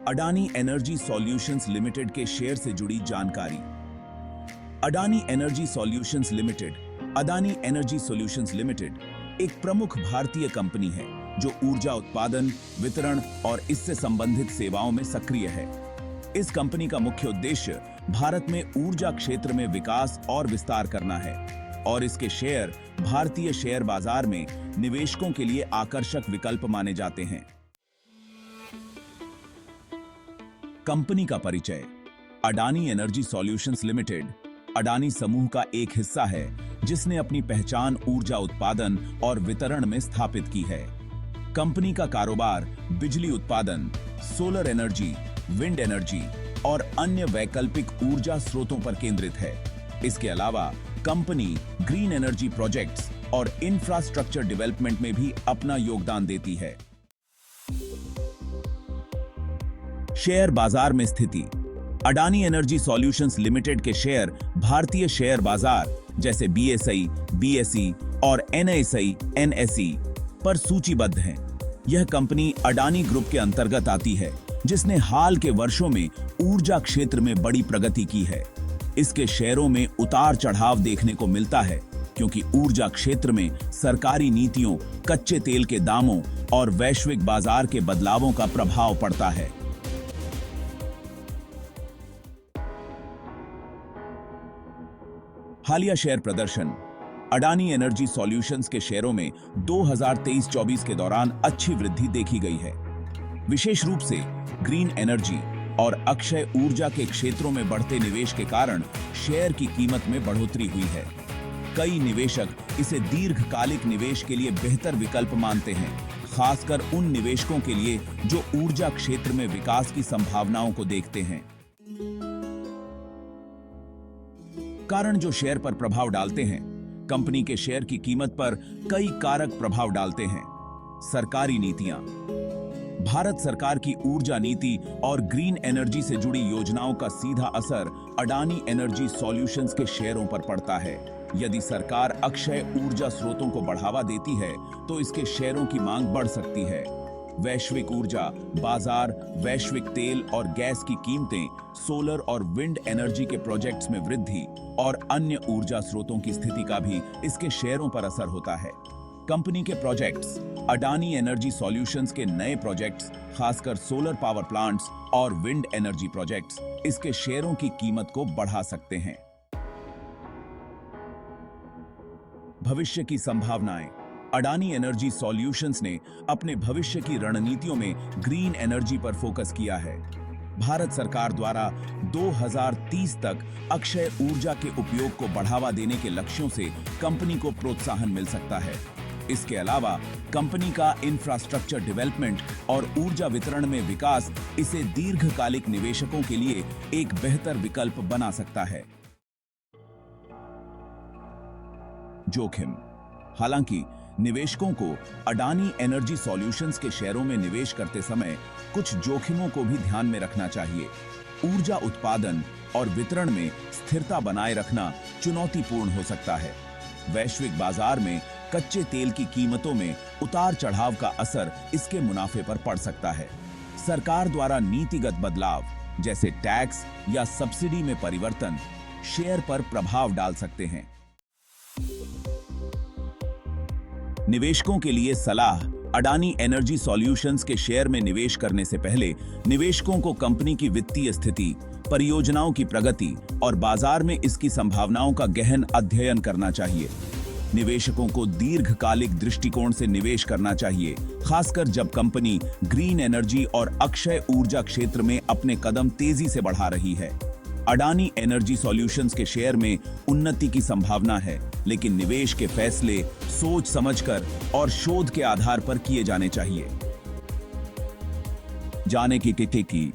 Adani energy solutions limited के share से जुड़ी जानकारी। अडानी एनर्जी सॉल्यूशंस लिमिटेड एक प्रमुख भारतीय कंपनी है जो ऊर्जा उत्पादन, वितरण और इससे संबंधित सेवाओं में सक्रिय है। इस कंपनी का मुख्य उद्देश्य भारत में ऊर्जा क्षेत्र में विकास और विस्तार करना है और इसके शेयर भारतीय शेयर बाजार में निवेशकों के लिए आकर्षक विकल्प माने जाते हैं। कंपनी का परिचय। Adani energy solutions limited Adani समूह का एक हिस्सा है जिसने अपनी पहचान ऊर्जा उत्पादन और वितरण में स्थापित की है। कंपनी का कारोबार बिजली उत्पादन, सोलर एनर्जी, विंड एनर्जी और अन्य वैकल्पिक ऊर्जा स्रोतों पर केंद्रित है। इसके अलावा कंपनी ग्रीन एनर्जी प्रोजेक्ट्स और इंफ्रास्ट्रक्चर डेवलपमेंट में भी अपना योगदान देती है। शेयर बाजार में स्थिति। अडानी एनर्जी सॉल्यूशंस लिमिटेड के शेयर भारतीय शेयर बाजार जैसे बीएसई, बीएसई और एनएसई, एनएसई पर सूचीबद्ध हैं। यह कंपनी अडानी ग्रुप के अंतर्गत आती है जिसने हाल के वर्षों में ऊर्जा क्षेत्र में बड़ी प्रगति की है। इसके शेयरों में उतार चढ़ाव देखने को मिलता है क्योंकि ऊर्जा क्षेत्र में सरकारी नीतियों, कच्चे तेल के दामों और वैश्विक बाजार के बदलावों का प्रभाव पड़ता है। हालिया शेयर प्रदर्शन। अडानी एनर्जी सॉल्यूशंस के शेयरों में 2023-24 के दौरान अच्छी वृद्धि देखी गई है। विशेष रूप से ग्रीन एनर्जी और अक्षय ऊर्जा के क्षेत्रों में बढ़ते निवेश के कारण शेयर की कीमत में बढ़ोतरी हुई है। कई निवेशक इसे दीर्घकालिक निवेश के लिए बेहतर विकल्प मानते हैं, खासकर उन निवेशकों के लिए जो ऊर्जा क्षेत्र में विकास की संभावनाओं को देखते हैं। कारण जो शेयर पर प्रभाव डालते हैं। कंपनी के शेयर की कीमत पर कई कारक प्रभाव डालते हैं। सरकारी नीतियां। भारत सरकार की ऊर्जा नीति और ग्रीन एनर्जी से जुड़ी योजनाओं का सीधा असर अडानी एनर्जी सॉल्यूशंस के शेयरों पर पड़ता है। यदि सरकार अक्षय ऊर्जा स्रोतों को बढ़ावा देती है तो इसके शेयरों की मांग बढ़ सकती है। वैश्विक ऊर्जा बाजार, वैश्विक तेल और गैस की कीमतें, सोलर और विंड एनर्जी के प्रोजेक्ट्स में वृद्धि और अन्य ऊर्जा स्रोतों की स्थिति का भी इसके शेयरों पर असर होता है। कंपनी के प्रोजेक्ट्स। अडानी एनर्जी सॉल्यूशंस के नए प्रोजेक्ट्स, खासकर सोलर पावर प्लांट्स और विंड एनर्जी प्रोजेक्ट्स, इसके शेयरों की कीमत को बढ़ा सकते हैं। भविष्य की संभावनाएं। अडानी एनर्जी सॉल्यूशंस ने अपने भविष्य की रणनीतियों में ग्रीन एनर्जी पर फोकस किया है। भारत सरकार द्वारा 2030 तक अक्षय ऊर्जा के उपयोग को बढ़ावा देने के लक्ष्यों से कंपनी को प्रोत्साहन मिल सकता है। इसके अलावा कंपनी का इंफ्रास्ट्रक्चर डेवलपमेंट और ऊर्जा वितरण में विकास इसे दीर्घकालिक निवेशकों के लिए एक बेहतर विकल्प बना सकता है। जोखिम। हालांकि निवेशकों को अडानी एनर्जी सॉल्यूशंस के शेयरों में निवेश करते समय कुछ जोखिमों को भी ध्यान में रखना चाहिए। ऊर्जा उत्पादन और वितरण में स्थिरता बनाए रखना चुनौतीपूर्ण हो सकता है। वैश्विक बाजार में कच्चे तेल की कीमतों में उतार चढ़ाव का असर इसके मुनाफे पर पड़ सकता है। सरकार द्वारा नीतिगत बदलाव जैसे टैक्स या सब्सिडी में परिवर्तन शेयर पर प्रभाव डाल सकते हैं। निवेशकों के लिए सलाह। अडानी एनर्जी सॉल्यूशंस के शेयर में निवेश करने से पहले निवेशकों को कंपनी की वित्तीय स्थिति, परियोजनाओं की प्रगति और बाजार में इसकी संभावनाओं का गहन अध्ययन करना चाहिए। निवेशकों को दीर्घकालिक दृष्टिकोण से निवेश करना चाहिए, खासकर जब कंपनी ग्रीन एनर्जी और अक्षय ऊर्जा क्षेत्र में अपने कदम तेजी से बढ़ा रही है। अडानी एनर्जी सॉल्यूशंस के शेयर में उन्नति की संभावना है, लेकिन निवेश के फैसले सोच समझकर और शोध के आधार पर किए जाने चाहिए। जाने की तिथि की